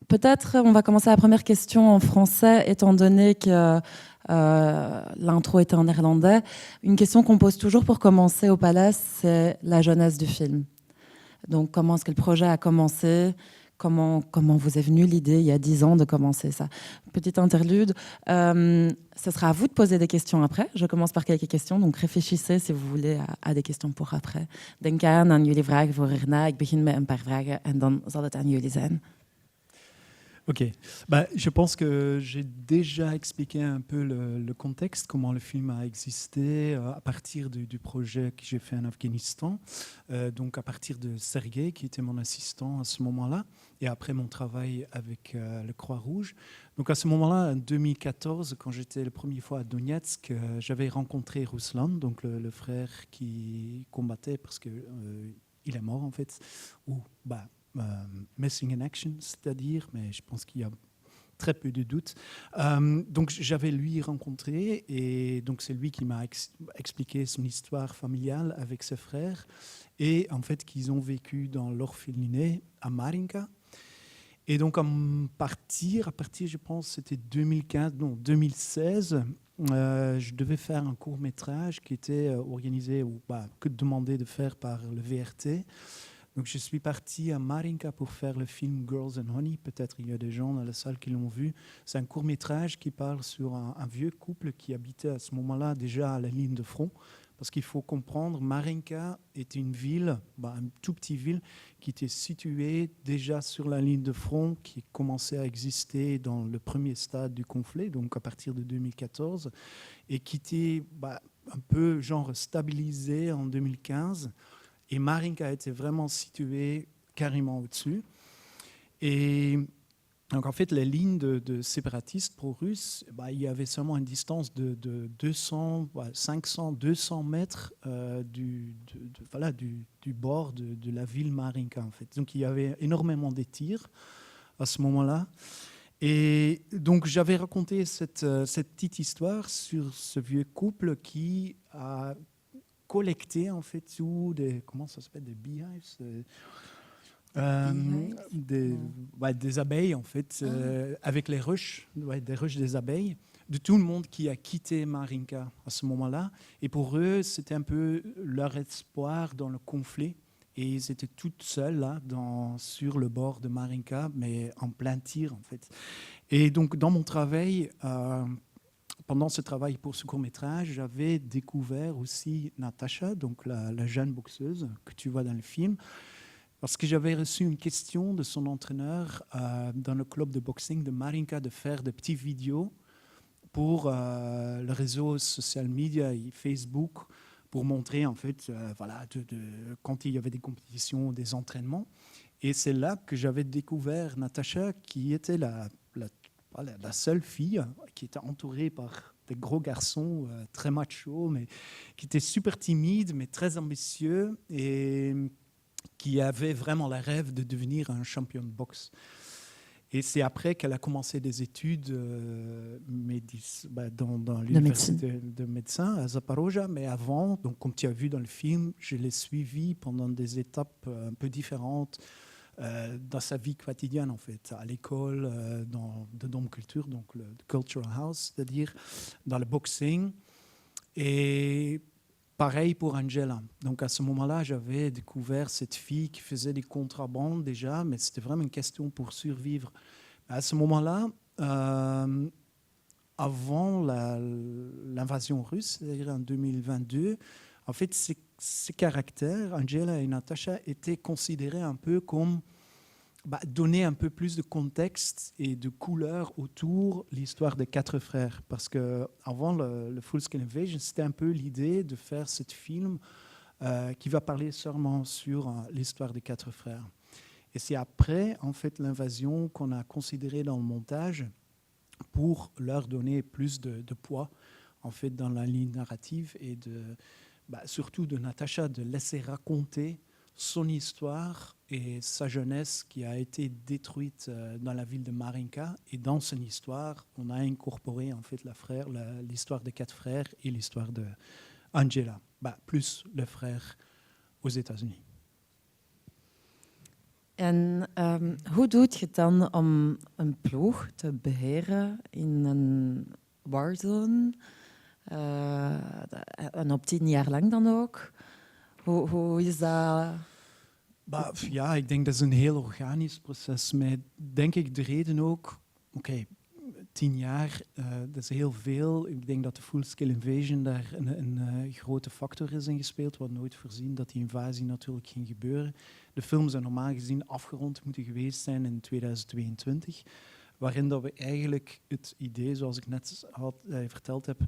Peut-être on va commencer la première question en français, étant donné que l'intro était en néerlandais. Une question qu'on pose toujours pour commencer au Palais, c'est la jeunesse du film. Donc, comment est-ce que le projet a commencé ? Comment vous est venue l'idée, il y a 10 ans, de commencer ça ? Petite interlude. Ce sera à vous de poser des questions après. Je commence par quelques questions, donc réfléchissez si vous voulez à des questions pour après. Denk aan jullie vragen voor hierna. Ik begin met een paar vragen en dan zal het aan jullie zijn. Ok, je pense que j'ai déjà expliqué un peu le contexte, comment le film a existé à partir du projet que j'ai fait en Afghanistan, donc à partir de Sergei qui était mon assistant à ce moment-là, et après mon travail avec le Croix-Rouge. Donc à ce moment-là, en 2014, quand j'étais la première fois à Donetsk, j'avais rencontré Ruslan, donc le frère qui combattait parce que il est mort en fait, missing in action, c'est-à-dire, mais je pense qu'il y a très peu de doutes. Donc j'avais lui rencontré et donc c'est lui qui m'a expliqué son histoire familiale avec ses frères et en fait qu'ils ont vécu dans l'orphelinat à Marinka. Et donc à partir je pense c'était 2016, je devais faire un court-métrage qui était organisé ou que demandé de faire par le VRT. Donc je suis parti à Marinka pour faire le film Girls and Honey. Peut-être il y a des gens dans la salle qui l'ont vu. C'est un court-métrage qui parle sur un vieux couple qui habitait à ce moment-là déjà à la ligne de front. Parce qu'il faut comprendre, Marinka était une ville, une toute petite ville, qui était située déjà sur la ligne de front, qui commençait à exister dans le premier stade du conflit, donc à partir de 2014, et qui était un peu genre stabilisée en 2015. Et Marinka était vraiment située carrément au-dessus. Et donc, en fait, les lignes de séparatistes pro-russes, il y avait seulement une distance de 500, 200 mètres du bord de la ville Marinka, en fait. Donc, il y avait énormément de tirs à ce moment-là. Et donc, j'avais raconté cette petite histoire sur ce vieux couple qui a collecté en fait sous des beehives, des abeilles en fait, avec les ruches, des ruches des abeilles, de tout le monde qui a quitté Marinka à ce moment-là. Et pour eux, c'était un peu leur espoir dans le conflit. Et ils étaient toutes seules là, sur le bord de Marinka, mais en plein tir en fait. Et donc dans mon travail, pendant ce travail pour ce court-métrage, j'avais découvert aussi Natasha, donc la jeune boxeuse que tu vois dans le film, parce que j'avais reçu une question de son entraîneur dans le club de boxing de Marinka de faire des petites vidéos pour le réseau social media et Facebook pour montrer en fait quand il y avait des compétitions, des entraînements. Et c'est là que j'avais découvert Natasha, qui était la seule fille qui était entourée par des gros garçons très machos, mais qui était super timide, mais très ambitieux et qui avait vraiment le rêve de devenir un champion de boxe. Et c'est après qu'elle a commencé des études dans l'université de médecin à Zaporozhye, mais avant, donc comme tu as vu dans le film, je l'ai suivie pendant des étapes un peu différentes dans sa vie quotidienne en fait, à l'école, dans Dom Culture, donc le Cultural House, c'est-à-dire dans le boxing. Et pareil pour Angela. Donc à ce moment-là, j'avais découvert cette fille qui faisait des contrebandes déjà, mais c'était vraiment une question pour survivre. À ce moment-là, avant l'invasion russe, c'est-à-dire en 2022, en fait, ces caractères, Angela et Natasha, étaient considérés un peu comme donner un peu plus de contexte et de couleur autour de l'histoire des quatre frères. Parce qu'avant le Full Scale Invasion, c'était un peu l'idée de faire ce film qui va parler seulement sur l'histoire des quatre frères. Et c'est après, en fait, l'invasion qu'on a considéré dans le montage pour leur donner plus de poids, en fait, dans la ligne narrative et surtout de Natasha, de laisser raconter son histoire et sa jeunesse qui a été détruite dans la ville de Marinka. Et dans son histoire, on a incorporé en fait l'histoire des quatre frères et l'histoire de Angela, plus le frère aux États-Unis. En hoe doet je het dan om een ploeg te beheren in een warzone? En op 10 jaar lang dan ook? Hoe is dat? Bah, ja, ik denk dat is een heel organisch proces. Met denk ik de reden ook, oké, 10 jaar, dat is heel veel. Ik denk dat de full-scale invasion daar een grote factor is in gespeeld. We hadden nooit voorzien dat die invasie natuurlijk ging gebeuren. De film zou normaal gezien afgerond moeten geweest zijn in 2022, waarin dat we eigenlijk het idee, zoals ik net verteld heb,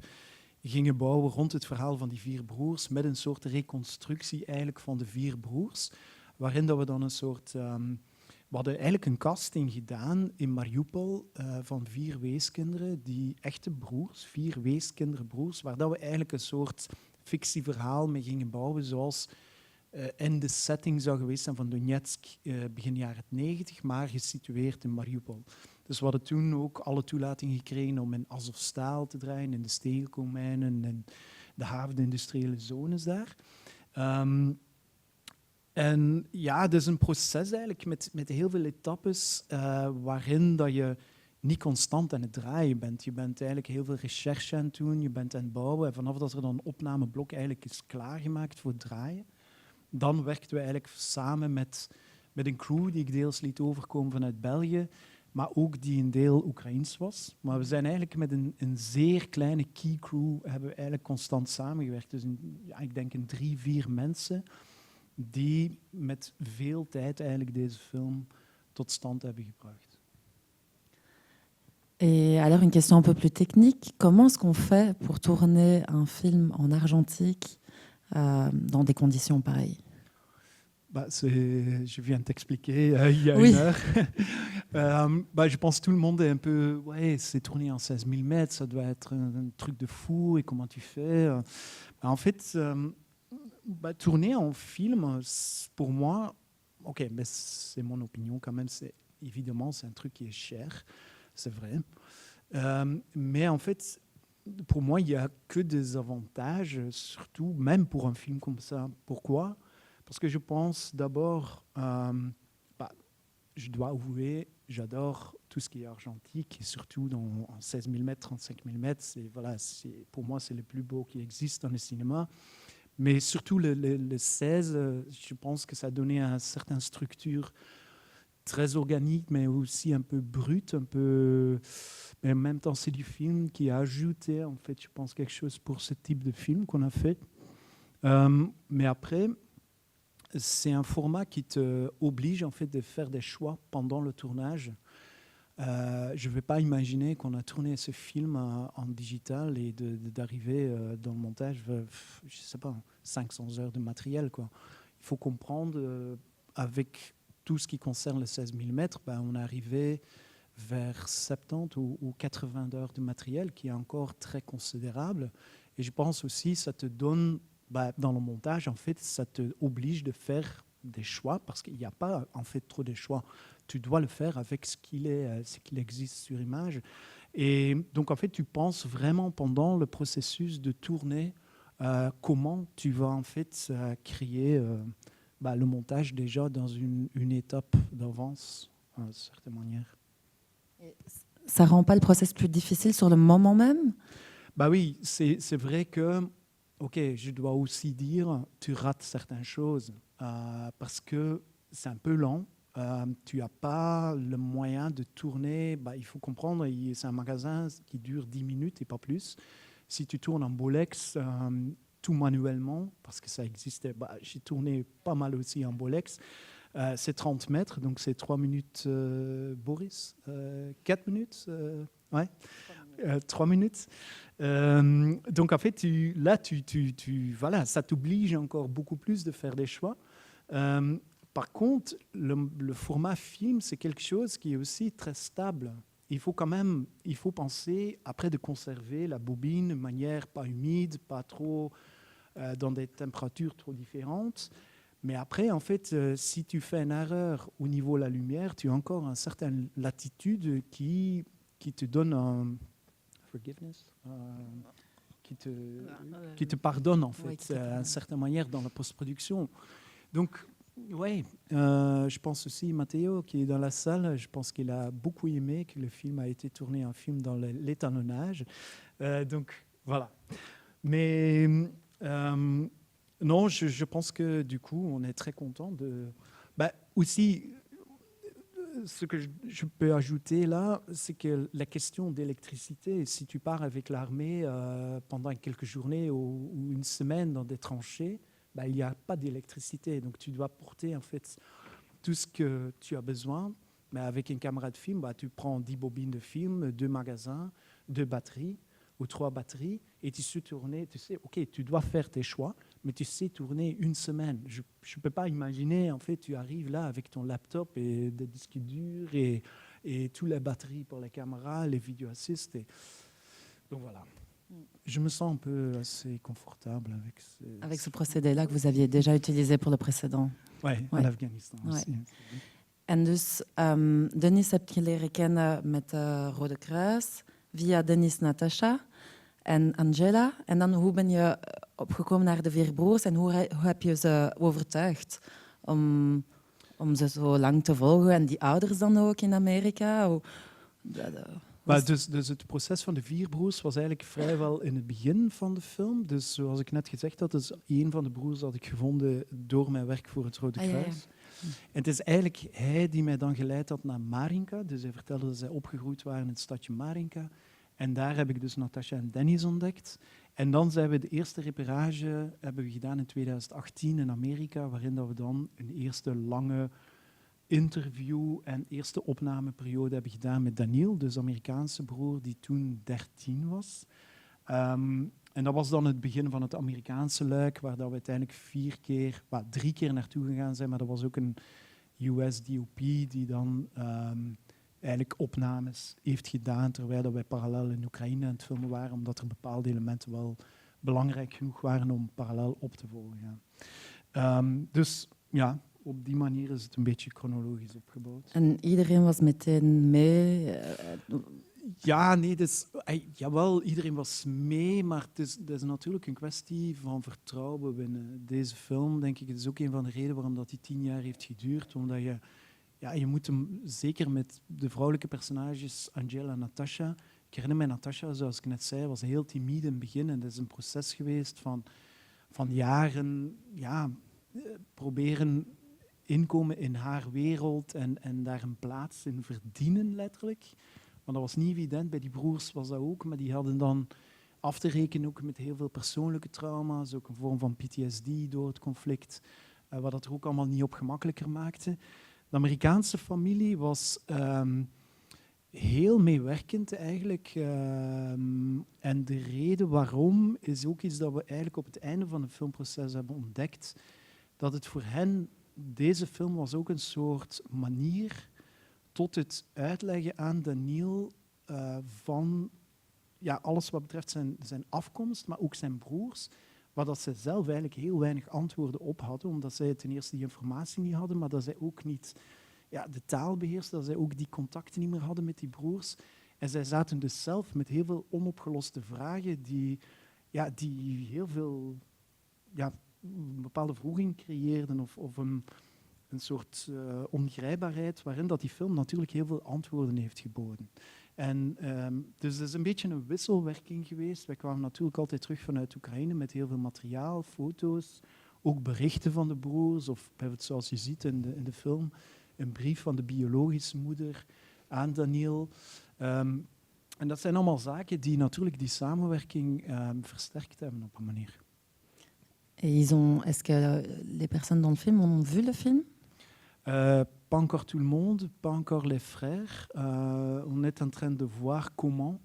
gingen bouwen rond het verhaal van die 4 broers, met een soort reconstructie eigenlijk van de 4 broers, waarin dat we dan een soort... we hadden eigenlijk een casting gedaan in Mariupol van 4 weeskinderen, die echte broers, 4 weeskinderbroers, waar dat we eigenlijk een soort fictieverhaal mee gingen bouwen, zoals in de setting zou geweest zijn van Donetsk begin jaren 90, maar gesitueerd in Mariupol. Dus we hadden toen ook alle toelating gekregen om in Azovstal te draaien, in de steenkoolmijnen en de havenindustriële zones daar. En ja, het is een proces eigenlijk met heel veel etappes waarin dat je niet constant aan het draaien bent. Je bent eigenlijk heel veel recherche aan het doen, je bent aan het bouwen. En vanaf dat er dan een opnameblok eigenlijk is klaargemaakt voor het draaien, dan werkten we eigenlijk samen met een crew die ik deels liet overkomen vanuit België, maar ook die een deel Oekraïens was. Maar we zijn eigenlijk met een zeer kleine key crew hebben we eigenlijk constant samengewerkt. Dus ik denk 3-4 mensen die met veel tijd eigenlijk deze film tot stand hebben gebracht. Et alors, une question un peu plus technique. Comment est-ce qu'on fait pour tourner un film en argentique dans des conditions pareilles? Bah, je viens de t'expliquer il y a Oui. 1 heure. Bah, je pense que tout le monde est un peu... Ouais, c'est tourné en 16 mm, ça doit être un truc de fou, et comment tu fais En fait, tourner en film, pour moi, ok, mais c'est mon opinion quand même, évidemment, c'est un truc qui est cher, c'est vrai. Mais en fait, pour moi, il n'y a que des avantages, surtout même pour un film comme ça. Pourquoi ? Parce que je pense d'abord, je dois avouer, j'adore tout ce qui est argentique, et surtout en 16 mm, 35 mm. Voilà, pour moi, c'est le plus beau qui existe dans le cinéma. Mais surtout le 16, je pense que ça donnait une certaine structure très organique, mais aussi un peu brute, mais en même temps, c'est du film qui a ajouté, en fait, je pense, quelque chose pour ce type de film qu'on a fait. Mais après, c'est un format qui te oblige, en fait, de faire des choix pendant le tournage. Je ne vais pas imaginer qu'on a tourné ce film en digital et d'arriver dans le montage, je ne sais pas, 500 heures de matériel, quoi. Il faut comprendre, avec tout ce qui concerne le 16 mm, on est arrivé vers 70 ou 80 heures de matériel, qui est encore très considérable. Et je pense aussi ça te donne, dans le montage, en fait, ça te oblige de faire des choix, parce qu'il n'y a pas, en fait, trop de choix. Tu dois le faire avec ce qu'il existe sur image. Et donc, en fait, tu penses vraiment pendant le processus de tourner comment tu vas, en fait, créer le montage déjà dans une étape d'avance, d'une certaine manière. Ça rend pas le process plus difficile sur le moment même? Bah oui, c'est vrai que, ok, je dois aussi dire, tu rates certaines choses parce que c'est un peu lent. Tu n'as pas le moyen de tourner. Il faut comprendre, c'est un magasin qui dure 10 minutes et pas plus. Si tu tournes en Bolex, tout manuellement, parce que ça existait, j'ai tourné pas mal aussi en Bolex, c'est 30 mètres, donc c'est 3 minutes, Boris, 4 minutes, ouais, 3 minutes. Donc en fait, voilà, ça t'oblige encore beaucoup plus de faire des choix. Par contre, le format film, c'est quelque chose qui est aussi très stable. Il faut penser après de conserver la bobine de manière pas humide, pas trop dans des températures trop différentes. Mais après, en fait, si tu fais une erreur au niveau de la lumière, tu as encore une certaine latitude qui te donne un forgiveness, qui te pardonne, en fait, d'une certaine manière dans la post-production. Donc, Oui, je pense aussi Matteo qui est dans la salle. Je pense qu'il a beaucoup aimé que le film a été tourné en film dans l'étalonnage. Donc voilà. Mais non, je pense que du coup, on est très content de. Bah, aussi, ce que je peux ajouter là, c'est que la question d'électricité, si tu pars avec l'armée pendant quelques journées ou une semaine dans des tranchées, bah, il n'y a pas d'électricité. Donc tu dois porter en fait tout ce que tu as besoin. Mais avec une caméra de film, bah, tu prends 10 bobines de film, 2 magasins, 2 batteries ou 3 batteries, et tu sais tourner, tu sais, ok, tu dois faire tes choix, mais tu sais tourner une semaine. Je ne peux pas imaginer, en fait, tu arrives là avec ton laptop et des disques durs et toutes les batteries pour les caméras, les vidéo assist. Donc voilà. Je me sens un peu assez confortable avec ce procédé-là que vous aviez déjà utilisé pour le précédent. Ouais, en Afghanistan aussi. En dus Denis heb je leren kennen met de Rode Kruis, via Denis Natasha en Angela. En dan hoe ben je opgekomen naar de vier broers en hoe heb je ze overtuigd om ze zo lang te volgen en die ouders dan ook in Amerika? Maar dus het proces van de vier broers was eigenlijk vrijwel in het begin van de film. Dus zoals ik net gezegd had, dus een van de broers had ik gevonden door mijn werk voor het Rode Kruis. Ja. En het is eigenlijk hij die mij dan geleid had naar Marinka. Dus hij vertelde dat zij opgegroeid waren in het stadje Marinka. En daar heb ik dus Natasha en Dennis ontdekt. En dan zijn we de eerste reportage hebben we gedaan in 2018 in Amerika, waarin dat we dan een eerste lange interview en eerste opnameperiode hebben gedaan met Daniel, dus Amerikaanse broer die toen 13 was. En dat was dan het begin van het Amerikaanse luik, waar dat we uiteindelijk 3 keer naartoe gegaan zijn, maar dat was ook een US DOP die dan eigenlijk opnames heeft gedaan, terwijl dat wij parallel in Oekraïne aan het filmen waren, omdat er bepaalde elementen wel belangrijk genoeg waren om parallel op te volgen. Dus ja, op die manier is het een beetje chronologisch opgebouwd. En iedereen was meteen mee? Ja, nee, dus, jawel, iedereen was mee, maar het is natuurlijk een kwestie van vertrouwen binnen deze film, denk ik. Het is ook een van de redenen waarom dat die 10 jaar heeft geduurd, omdat je moet hem, zeker met de vrouwelijke personages, Angela en Natasha. Ik herinner mij Natasha, zoals ik net zei, was heel timide in het begin. En dat is een proces geweest van jaren, proberen inkomen in haar wereld en daar een plaats in verdienen, letterlijk. Maar dat was niet evident. Bij die broers was dat ook, maar die hadden dan af te rekenen ook met heel veel persoonlijke trauma's, ook een vorm van PTSD door het conflict, wat dat er ook allemaal niet op gemakkelijker maakte. De Amerikaanse familie was heel meewerkend eigenlijk. En de reden waarom is ook iets dat we eigenlijk op het einde van het filmproces hebben ontdekt. Dat het voor hen, deze film was ook een soort manier tot het uitleggen aan Daniel van alles wat betreft zijn afkomst, maar ook zijn broers. Waar dat zij zelf eigenlijk heel weinig antwoorden op hadden, omdat zij ten eerste die informatie niet hadden, maar dat zij ook niet de taal beheersten, dat zij ook die contacten niet meer hadden met die broers. En zij zaten dus zelf met heel veel onopgeloste vragen die heel veel een bepaalde wroeging creëerden of een soort ongrijpbaarheid waarin dat die film natuurlijk heel veel antwoorden heeft geboden. En dus het is een beetje een wisselwerking geweest. Wij kwamen natuurlijk altijd terug vanuit Oekraïne met heel veel materiaal, foto's, ook berichten van de broers, of bijvoorbeeld zoals je ziet in de film, een brief van de biologische moeder aan Daniel. En dat zijn allemaal zaken die natuurlijk die samenwerking versterkt hebben op een manier. Est-ce que les personnes dans le film ont vu le film? Pas encore tout le monde, pas encore les frères. On est en train de voir comment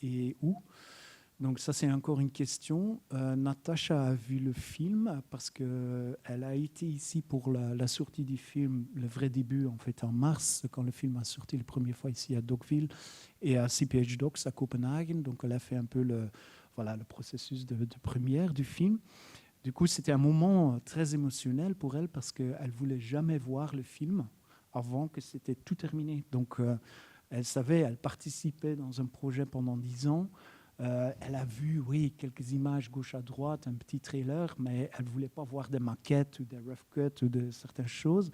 et où. Donc ça, c'est encore une question. Natasha a vu le film parce qu'elle a été ici pour la sortie du film, le vrai début, en fait, en mars, quand le film a sorti la première fois ici à Dogville et à CPH Docs à Copenhague. Donc elle a fait un peu le processus de première du film. Du coup, c'était un moment très émotionnel pour elle parce qu'elle ne voulait jamais voir le film avant que c'était tout terminé. Donc, elle savait, elle participait dans un projet pendant 10 ans. Elle a vu, oui, quelques images gauche à droite, un petit trailer, mais elle ne voulait pas voir des maquettes ou des rough cuts ou de certaines choses.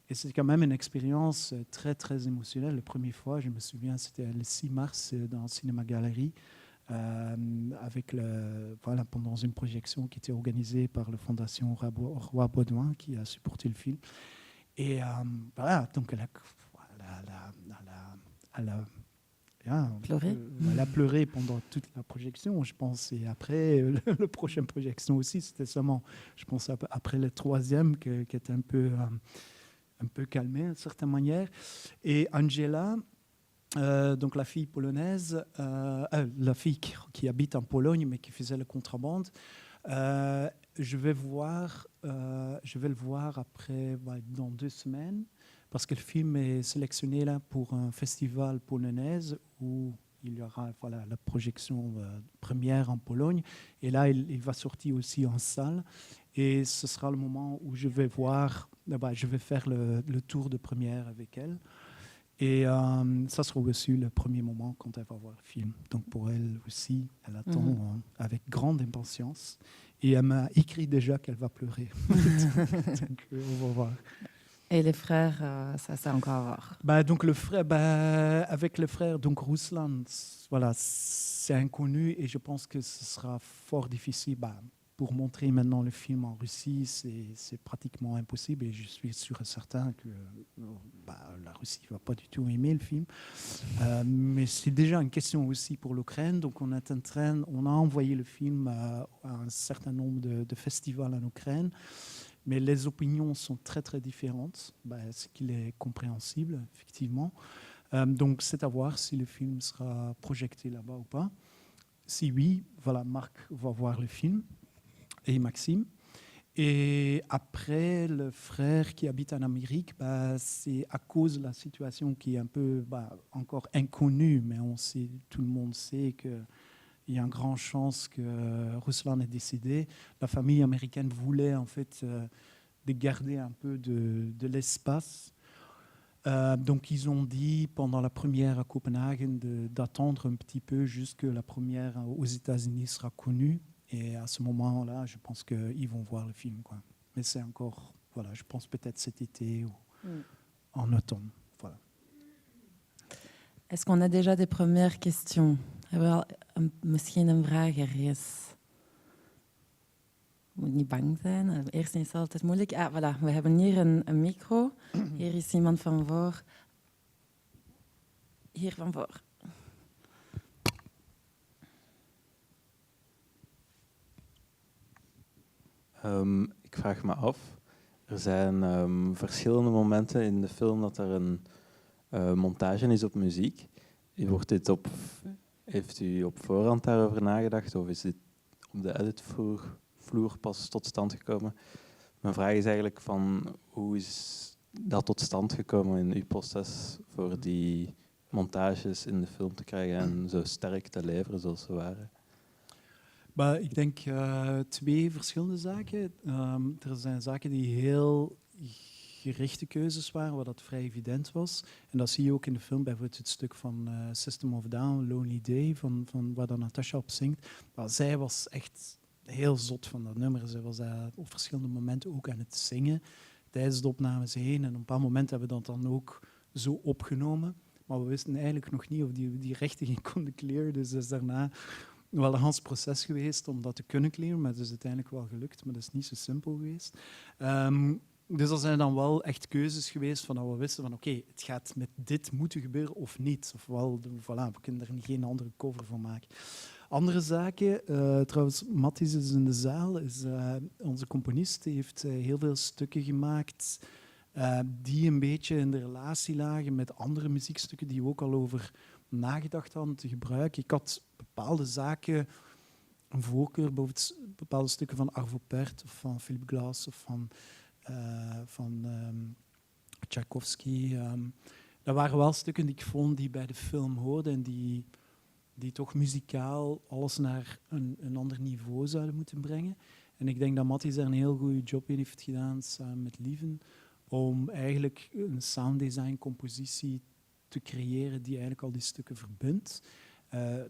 Et c'est quand même une expérience très, très émotionnelle. La première fois, je me souviens, c'était le 6 mars dans le Cinéma Galerie, pendant une projection qui était organisée par la Fondation Roi Baudouin, qui a supporté le film. Et voilà, donc elle a pleuré pendant toute la projection, je pense. Et après, la prochaine projection aussi, c'était seulement, je pense, après le troisième, qui était un peu calmé, d'une certaine manière. Et Angela, donc la fille polonaise, la fille qui habite en Pologne, mais qui faisait la contrebande, je vais le voir après, dans 2 semaines, parce que le film est sélectionné là pour un festival polonais où il y aura la projection première en Pologne. Et là, il va sortir aussi en salle. Et ce sera le moment où je vais faire le tour de première avec elle. Et ça sera aussi le premier moment quand elle va voir le film. Donc pour elle aussi, elle attend avec grande impatience. Et elle m'a écrit déjà qu'elle va pleurer. Donc on va voir. Et les frères, ça c'est encore à voir. Donc avec le frère, donc Ruslan, voilà, c'est inconnu et je pense que ce sera fort difficile. Pour montrer maintenant le film en Russie, c'est pratiquement impossible et je suis sûr et certain que la Russie ne va pas du tout aimer le film. Mais c'est déjà une question aussi pour l'Ukraine. Donc on a envoyé le film à un certain nombre de festivals en Ukraine. Mais les opinions sont très, très différentes, ce qui est compréhensible, effectivement. Donc, c'est à voir si le film sera projeté là-bas ou pas. Si oui, Marc va voir le film, et Maxime. Et après, le frère qui habite en Amérique, c'est à cause de la situation qui est un peu encore inconnue, mais tout le monde sait que il y a une grande chance que Ruslan ait décédé. La famille américaine voulait en fait de garder un peu de l'espace. Donc ils ont dit pendant la première à Copenhague d'attendre un petit peu jusque la première aux États-Unis sera connue. Et à ce moment-là, je pense qu'ils vont voir le film, quoi. Mais c'est encore, je pense peut-être cet été ou en automne. Voilà. Est-ce qu'on a déjà des premières questions? Misschien een vraag ergens. Moet niet bang zijn. Eerst is het altijd moeilijk. Voilà. We hebben hier een micro. Hier is iemand van voor. Hier van voor. Ik vraag me af, er zijn verschillende momenten in de film dat er een montage is op muziek. Heeft u op voorhand daarover nagedacht of is dit op de editvloer pas tot stand gekomen? Mijn vraag is eigenlijk van hoe is dat tot stand gekomen in uw proces voor die montages in de film te krijgen en zo sterk te leveren zoals ze waren? Ik denk 2 verschillende zaken. Er zijn zaken die heel gerichte keuzes waren, waar dat vrij evident was. En dat zie je ook in de film, bijvoorbeeld het stuk van System of a Down, Lonely Day, van waar dan Natasha op zingt. Maar zij was echt heel zot van dat nummer. Zij was op verschillende momenten ook aan het zingen tijdens de opnames heen. En op een paar momenten hebben we dat dan ook zo opgenomen. Maar we wisten eigenlijk nog niet of die rechten geen konden clearen. Dus dat is daarna wel een Hans proces geweest om dat te kunnen clearen. Maar het is uiteindelijk wel gelukt, maar dat is niet zo simpel geweest. Dus er zijn dan wel echt keuzes geweest van dat we wisten van oké, het gaat met dit moeten gebeuren of niet. Ofwel, we kunnen er geen andere cover van maken. Andere zaken, trouwens, Matthijs is in de zaal, onze componist, die heeft heel veel stukken gemaakt die een beetje in de relatie lagen met andere muziekstukken die we ook al over nagedacht hadden te gebruiken. Ik had bepaalde zaken, een voorkeur, bijvoorbeeld bepaalde stukken van Arvo Pärt of van Philip Glass of van Tchaikovsky. Dat waren wel stukken die ik vond die bij de film hoorden en die toch muzikaal alles naar een ander niveau zouden moeten brengen. En ik denk dat Matthijs daar een heel goede job in heeft gedaan samen met Lieven om eigenlijk een sounddesign compositie te creëren die eigenlijk al die stukken verbindt.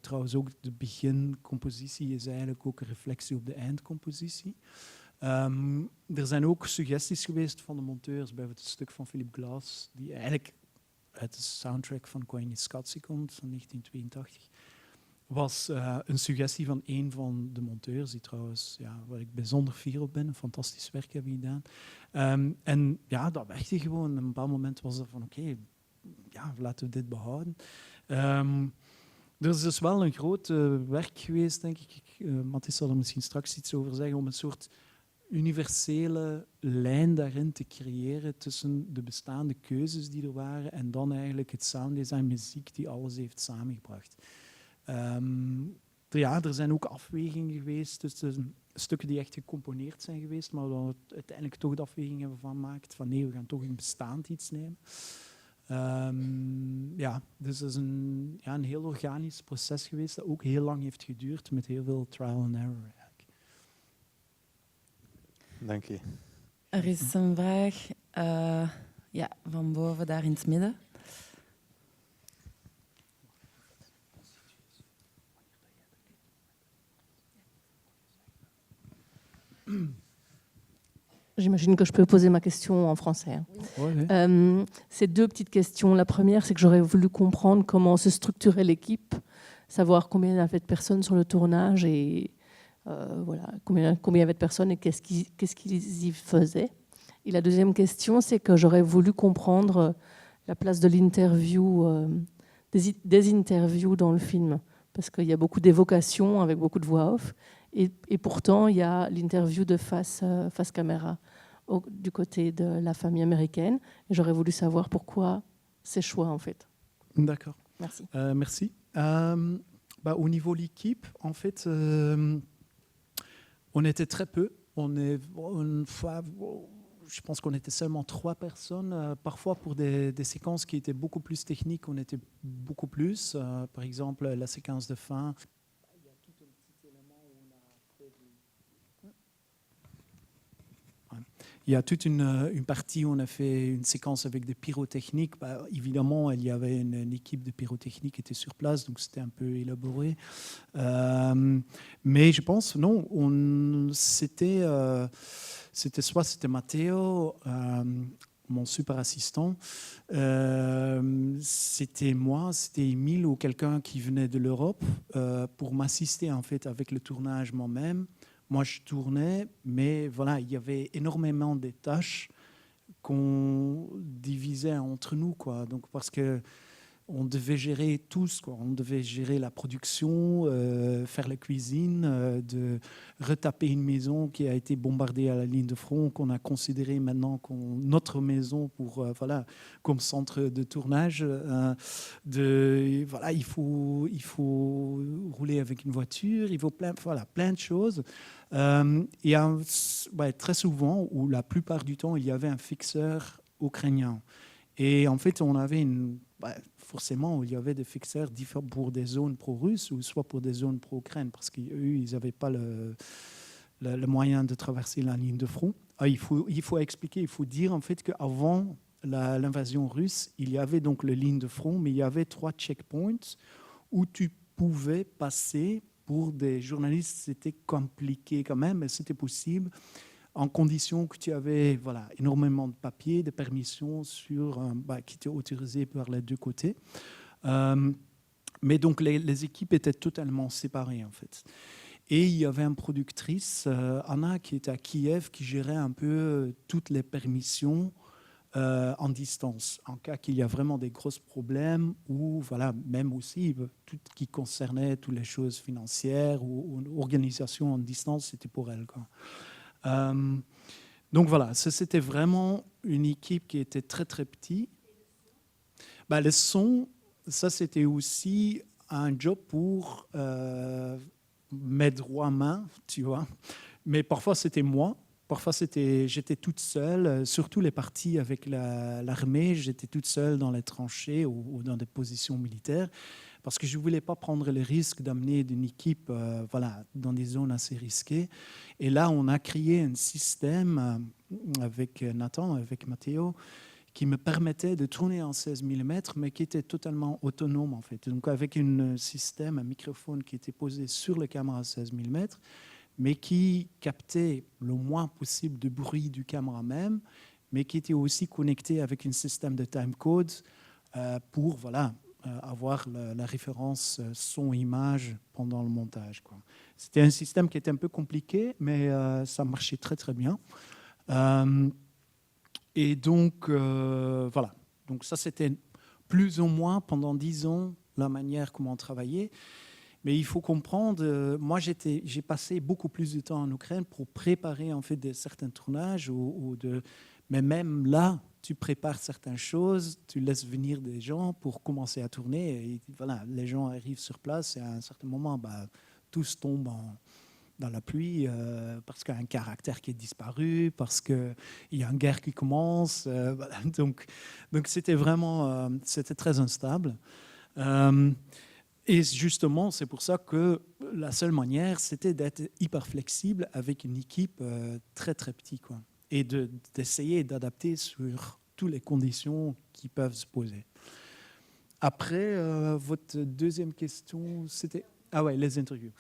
Trouwens ook de begincompositie is eigenlijk ook een reflectie op de eindcompositie. Er zijn ook suggesties geweest van de monteurs, bijvoorbeeld het stuk van Philip Glass, die eigenlijk uit de soundtrack van Koyaanisqatsi komt, van 1982. Was een suggestie van een van de monteurs, die trouwens, waar ik bijzonder fier op ben, een fantastisch werk hebben gedaan. En ja, dat werkte gewoon. Op een bepaald moment was er van, oké, laten we dit behouden. Er is dus wel een groot werk geweest, denk ik. Mathis zal er misschien straks iets over zeggen, om een soort universele lijn daarin te creëren tussen de bestaande keuzes die er waren en dan eigenlijk het sounddesign, muziek die alles heeft samengebracht. Er zijn ook afwegingen geweest tussen stukken die echt gecomponeerd zijn geweest, maar waar we uiteindelijk toch de afweging hebben van gemaakt van nee, we gaan toch een bestaand iets nemen. Dus dat is een heel organisch proces geweest dat ook heel lang heeft geduurd met heel veel trial and error eigenlijk. Dank je. Er is een vraag van boven daar in het midden. J'imagine que je peux poser ma question en français. Ouais. C'est deux petites questions. La première, c'est que j'aurais voulu comprendre comment se structurait l'équipe, savoir combien il y avait de personnes sur le tournage et combien il y avait de personnes et qu'est-ce qu'ils y faisaient. Et la deuxième question, c'est que j'aurais voulu comprendre la place de l'interview, des interviews dans le film, parce qu'il y a beaucoup d'évocations avec beaucoup de voix off. Et pourtant, il y a l'interview de face caméra du côté de la famille américaine. Et j'aurais voulu savoir pourquoi ces choix, en fait. D'accord. Merci. Merci. Au niveau de l'équipe, en fait, on était très peu. Je pense qu'on était seulement 3 personnes. Parfois, pour des séquences qui étaient beaucoup plus techniques, on était beaucoup plus. Par exemple, la séquence de fin. Il y a toute une partie où on a fait une séquence avec des pyrotechniques. Évidemment, il y avait une équipe de pyrotechniques qui était sur place, donc c'était un peu élaboré. Mais je pense, non, c'était Matteo, mon super assistant, c'était moi, c'était Émile ou quelqu'un qui venait de l'Europe pour m'assister en fait avec le tournage moi-même. Moi, je tournais, mais voilà, il y avait énormément de tâches qu'on divisait entre nous, quoi. Donc, parce que on devait gérer tous, quoi. On devait gérer la production, faire la cuisine, de retaper une maison qui a été bombardée à la ligne de front, qu'on a considéré maintenant comme notre maison pour comme centre de tournage. Il faut rouler avec une voiture, il faut plein de choses. Et très souvent, ou la plupart du temps, il y avait un fixeur ukrainien. Et en fait, on avait forcément, il y avait des fixeurs différents pour des zones pro-russes ou soit pour des zones pro-ukraine, parce qu'eux, ils n'avaient pas le moyen de traverser la ligne de front. Il faut expliquer, il faut dire en fait qu'avant l'invasion russe, il y avait donc la ligne de front, mais il y avait 3 checkpoints où tu pouvais passer. Pour des journalistes, c'était compliqué quand même, mais c'était possible en condition que tu avais énormément de papiers, de permissions qui étaient autorisées par les deux côtés. Mais donc les équipes étaient totalement séparées en fait. Et il y avait une productrice, Anna, qui était à Kiev, qui gérait un peu toutes les permissions en distance, en cas qu'il y a vraiment des gros problèmes ou même aussi tout ce qui concernait toutes les choses financières ou organisation en distance, c'était pour elle, quoi. Donc voilà, c'était vraiment une équipe qui était très très petite. Le son, ça c'était aussi un job pour mes droits mains, tu vois. Mais parfois c'était moi. Parfois, j'étais toute seule, surtout les parties avec l'armée, j'étais toute seule dans les tranchées ou dans des positions militaires, parce que je ne voulais pas prendre le risque d'amener une équipe dans des zones assez risquées. Et là, on a créé un système avec Nathan, avec Matteo, qui me permettait de tourner en 16 mm, mais qui était totalement autonome en fait. Donc avec un système, un microphone qui était posé sur la caméra 16 mm, mais qui captait le moins possible de bruit du caméra même, mais qui était aussi connecté avec un système de timecode pour avoir la référence son-image pendant le montage, quoi. C'était un système qui était un peu compliqué, mais ça marchait très très bien. Et donc, voilà. Donc ça, c'était plus ou moins pendant 10 ans la manière comment on travaillait. Mais il faut comprendre, moi j'ai passé beaucoup plus de temps en Ukraine pour préparer en fait certains tournages. Mais même là, tu prépares certaines choses, tu laisses venir des gens pour commencer à tourner. Et voilà, les gens arrivent sur place et à un certain moment, tous tombent dans la pluie parce qu'il y a un caractère qui est disparu, parce qu'il y a une guerre qui commence. Voilà. Donc c'était vraiment c'était très instable. Et justement, c'est pour ça que la seule manière, c'était d'être hyper flexible avec une équipe très très petite, quoi, et d'essayer d'adapter sur toutes les conditions qui peuvent se poser. Après, votre deuxième question, c'était... Ah ouais, les interviews.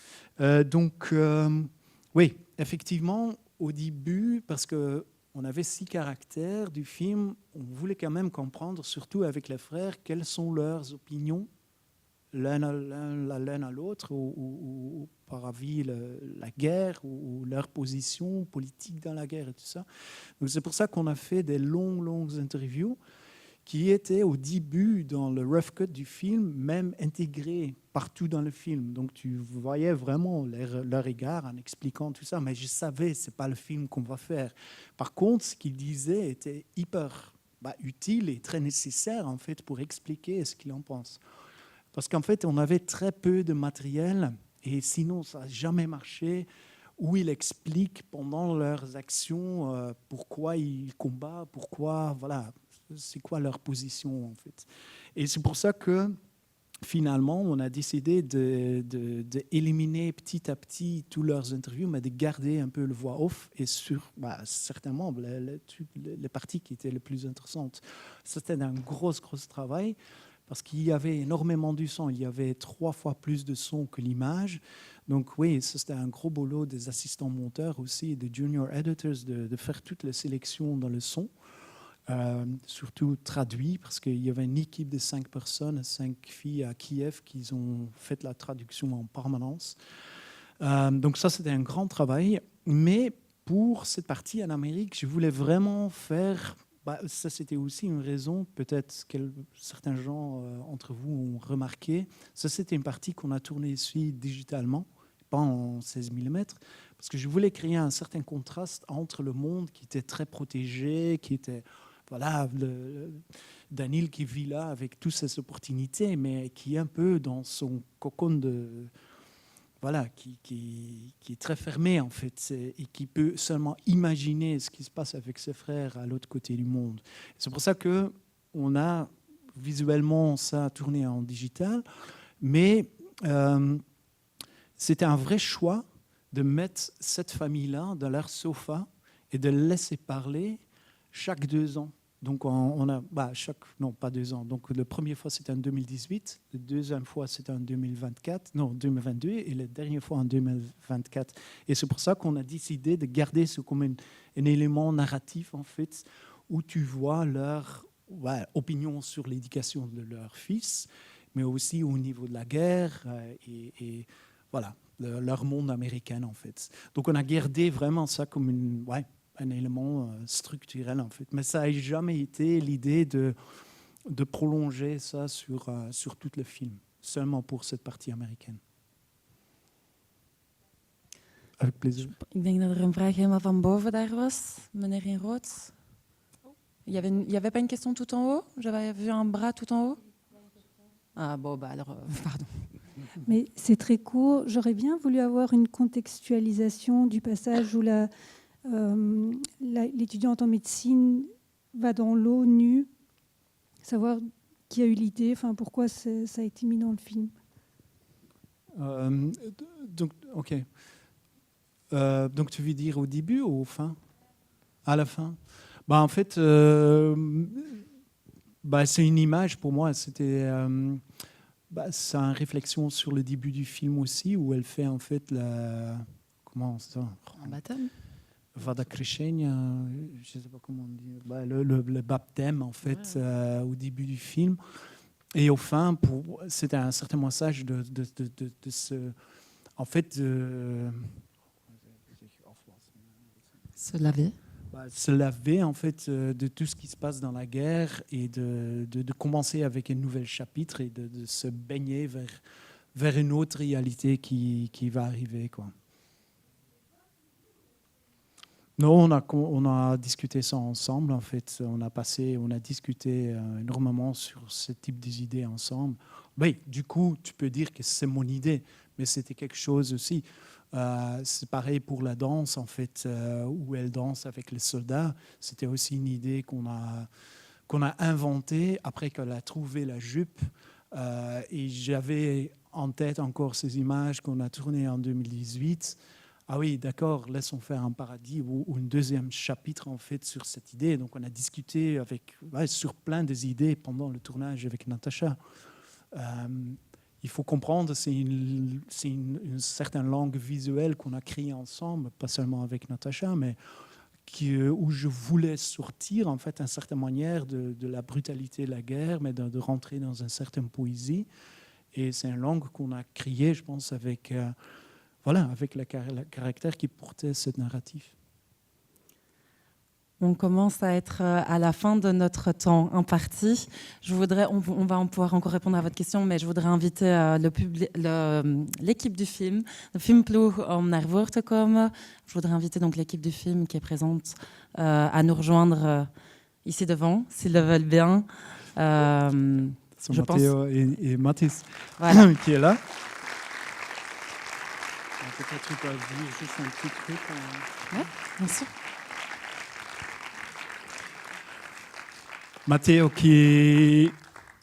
Oui, effectivement, au début, parce qu'on avait 6 caractères du film, on voulait quand même comprendre, surtout avec les frères, quelles sont leurs opinions l'un à l'autre, ou par avis la guerre, ou leur position politique dans la guerre et tout ça. Donc c'est pour ça qu'on a fait des longues interviews qui étaient au début dans le rough cut du film, même intégrées partout dans le film. Donc tu voyais vraiment leur regard en expliquant tout ça, mais je savais c'est pas le film qu'on va faire. Par contre, ce qu'ils disaient était hyper utile et très nécessaire en fait pour expliquer ce qu'ils en pensent. Parce qu'en fait, on avait très peu de matériel et sinon, ça n'a jamais marché, où ils expliquent pendant leurs actions pourquoi ils combattent, voilà, c'est quoi leur position en fait. Et c'est pour ça que finalement, on a décidé d'éliminer petit à petit toutes leurs interviews, mais de garder un peu le voix off et sur certainement les parties qui étaient les plus intéressantes. C'était un gros travail. Parce qu'il y avait énormément du son, il y avait 3 fois plus de son que l'image. Donc oui, c'était un gros boulot des assistants monteurs aussi, des junior editors, de faire toutes les sélections dans le son, surtout traduit, parce qu'il y avait une équipe de 5 personnes, 5 filles à Kiev qui ont fait la traduction en permanence. Donc ça, c'était un grand travail. Mais pour cette partie en Amérique, je voulais vraiment faire... ça, c'était aussi une raison, peut-être que certains gens entre vous ont remarqué. Ça, c'était une partie qu'on a tournée ici digitalement, pas en 16 mm, parce que je voulais créer un certain contraste entre le monde qui était très protégé, qui était, voilà, Daniel qui vit là avec toutes ces opportunités, mais qui est un peu dans son cocon voilà, qui est très fermé en fait, et qui peut seulement imaginer ce qui se passe avec ses frères à l'autre côté du monde. C'est pour ça qu'on a visuellement ça tourné en digital, mais c'était un vrai choix de mettre cette famille-là dans leur sofa et de les laisser parler chaque 2 ans. Donc on a non pas 2 ans. Donc la première fois c'était en 2018, la deuxième fois c'était en 2022 et la dernière fois en 2024. Et c'est pour ça qu'on a décidé de garder ce comme un élément narratif en fait, où tu vois leur opinion sur l'éducation de leur fils, mais aussi au niveau de la guerre et voilà leur monde américain en fait. Donc on a gardé vraiment ça comme un élément structurel en fait. Mais ça n'a jamais été l'idée de prolonger ça sur tout le film, seulement pour cette partie américaine. Avec plaisir. Ik denk dat er een vraag helemaal van boven daar was, meneer in rood. Il y avait pas une question tout en haut? J'avais vu un bras tout en haut. Ah bon, alors, pardon. Mais c'est très court. J'aurais bien voulu avoir une contextualisation du passage où l'étudiante en médecine va dans l'eau nue, savoir qui a eu l'idée, pourquoi ça a été mis dans le film. Donc, ok. Donc tu veux dire au début ou au fin? À la fin? En fait, C'est une image pour moi. C'est une réflexion sur le début du film aussi, où elle fait en fait comment ça, Un baptême. Vada Krishna, je ne sais pas comment on dit, le baptême en fait, au début du film. Et au fin, c'était un certain message de ce, en fait, Se laver. Se laver en fait de tout ce qui se passe dans la guerre et de commencer avec un nouvel chapitre et de se baigner vers une autre réalité qui va arriver, quoi. Non, on a discuté ça ensemble, en fait. On a discuté énormément sur ce type d'idées ensemble. Oui, du coup, tu peux dire que c'est mon idée, mais c'était quelque chose aussi. C'est pareil pour la danse, en fait, où elle danse avec les soldats. C'était aussi une idée qu'on a inventée après qu'elle a trouvé la jupe. Et j'avais en tête encore ces images qu'on a tournées en 2018. Ah oui, d'accord, laissons faire un paradis ou un deuxième chapitre en fait sur cette idée. Donc on a discuté sur plein des idées pendant le tournage avec Natacha. Il faut comprendre, c'est une certaine langue visuelle qu'on a créée ensemble, pas seulement avec Natacha, mais où je voulais sortir en fait, d'une certaine manière de la brutalité de la guerre, mais de rentrer dans une certaine poésie. Et c'est une langue qu'on a créée, je pense, avec le caractère qui portait ce narratif. On commence à être à la fin de notre temps imparti. On va pouvoir encore répondre à votre question, mais je voudrais inviter l'équipe du film, le Filmploeg, om naar voren te komen. Je voudrais inviter donc l'équipe du film qui est présente à nous rejoindre ici devant, s'ils le veulent bien. C'est Matteo et Mathis voilà. qui est là. Peut-être tu peux dire juste un petit truc. Oui, bien sûr. Matteo qui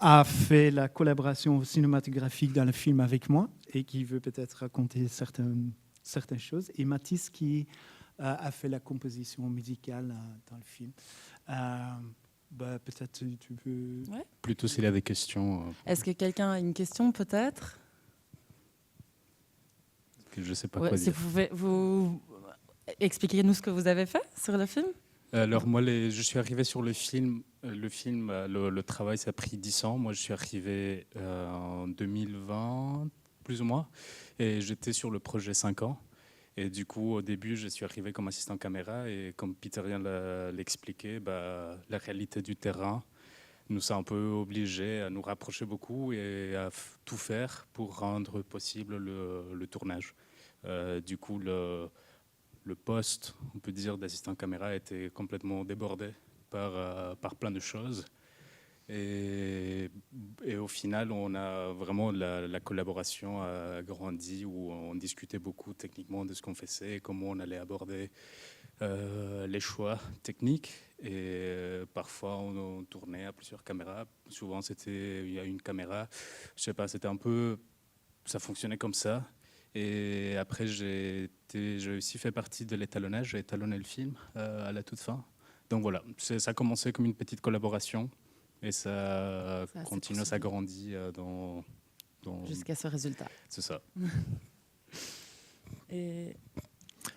a fait la collaboration cinématographique dans le film avec moi et qui veut peut-être raconter certaines choses. Et Mathis qui a fait la composition musicale dans le film. Peut-être tu peux... Ouais. Plutôt s'il a des questions. Est-ce que quelqu'un a une question peut-être ? Je ne sais pas quoi si dire. vous pouvez expliquez-nous ce que vous avez fait sur le film. Alors moi, je suis arrivé sur le film. Le travail, ça a pris 10 ans. Moi, je suis arrivé en 2020, plus ou moins, et j'étais sur le projet 5 ans. Et du coup, au début, je suis arrivé comme assistant caméra, et comme Peter vient de l'expliquer, la réalité du terrain nous a un peu obligés à nous rapprocher beaucoup et à tout faire pour rendre possible le tournage. Du coup, le poste, on peut dire, d'assistant caméra était complètement débordé par plein de choses. Et au final, on a vraiment la collaboration a grandi, où on discutait beaucoup techniquement de ce qu'on faisait, comment on allait aborder les choix techniques. Et parfois, on tournait à plusieurs caméras. Souvent, il y a une caméra. Je sais pas, c'était un peu... Ça fonctionnait comme ça. Et après, j'ai aussi fait partie de l'étalonnage. J'ai étalonné le film à la toute fin. Donc voilà, ça a commencé comme une petite collaboration. Et ça continue, ça grandit jusqu'à ce résultat. C'est ça. Et...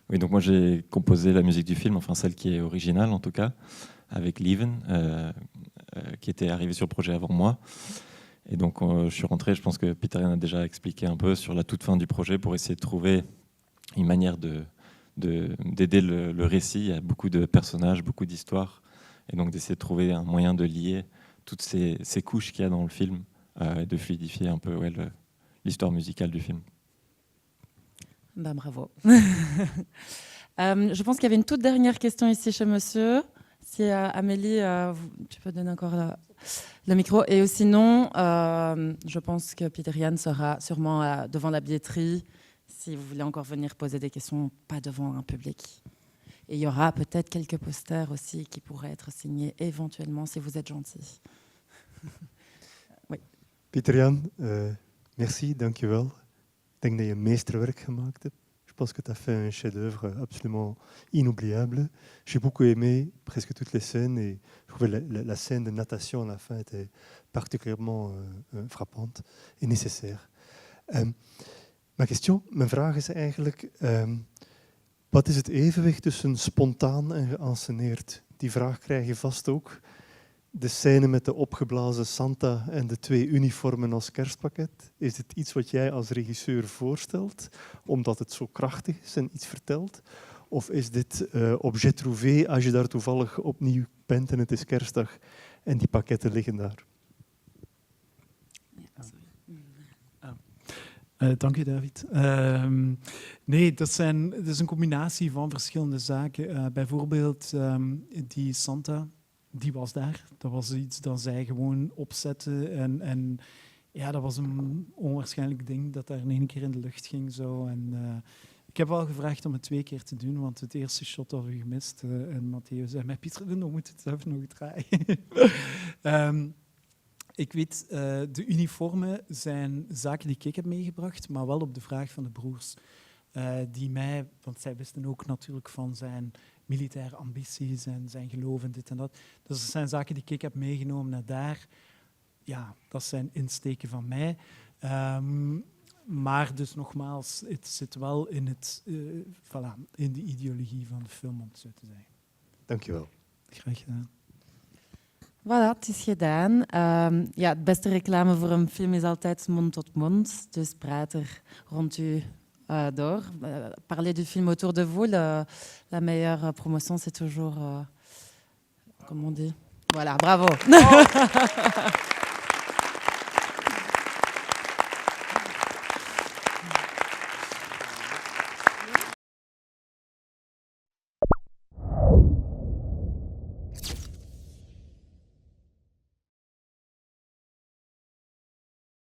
Oui, donc moi j'ai composé la musique du film, enfin celle qui est originale en tout cas, avec Lieven, qui était arrivé sur le projet avant moi. Et donc je suis rentré, je pense que Peter a déjà expliqué un peu sur la toute fin du projet pour essayer de trouver une manière d'aider le récit. Il y a beaucoup de personnages, beaucoup d'histoires, et donc d'essayer de trouver un moyen de lier toutes ces couches qu'il y a dans le film et de fluidifier un peu l'histoire musicale du film. Bravo. Je pense qu'il y avait une toute dernière question ici chez monsieur. Si Amélie, tu peux donner encore le micro. Et sinon, je pense que Peter Jan sera sûrement devant la billetterie. Si vous voulez encore venir poser des questions, pas devant un public. Et il y aura peut-être quelques posters aussi qui pourraient être signés éventuellement si vous êtes gentil. Oui. Peter Jan, merci, dankjewel. Ik denk dat je een meesterwerk gemaakt hebt. Je pense que tu as fait un chef-d'œuvre absolument inoubliable. J'ai beaucoup aimé presque toutes les scènes et je trouvais la scène de natation à la fin était particulièrement frappante et nécessaire. Mijn vraag is eigenlijk, wat is het evenwicht tussen spontaan en geënsceneerd? Die vraag krijg je vast ook. De scène met de opgeblazen Santa en de 2 uniformen als kerstpakket. Is het iets wat jij als regisseur voorstelt, omdat het zo krachtig is en iets vertelt? Of is dit objet trouvé als je daar toevallig opnieuw bent en het is kerstdag en die pakketten liggen daar? Dank u, David. Nee, dat is een combinatie van verschillende zaken. Bijvoorbeeld die Santa, die was daar. Dat was iets dat zij gewoon opzetten. En ja, dat was een onwaarschijnlijk ding dat daar in 1 keer in de lucht ging. Zo. En, ik heb wel gevraagd om het 2 keer te doen, want het eerste shot hadden we gemist. En Matteo zei, maar Pieter, dan moet het zelf nog draaien. Ik weet, de uniformen zijn zaken die ik heb meegebracht, maar wel op de vraag van de broers. Die mij, want zij wisten ook natuurlijk van zijn militaire ambities en zijn geloof en dit en dat. Dus dat zijn zaken die ik heb meegenomen naar daar. Ja, dat zijn insteken van mij. Maar dus nogmaals, het zit wel in, in de ideologie van de film, om het zo te zeggen. Dank je wel. Graag gedaan. Voilà, het is gedaan. Ja, het beste reclame voor een film is altijd mond tot mond. Dus praat er rond u door. Parlez du film autour de vous. La meilleure promotion, c'est toujours... comment on dit? Voilà, bravo.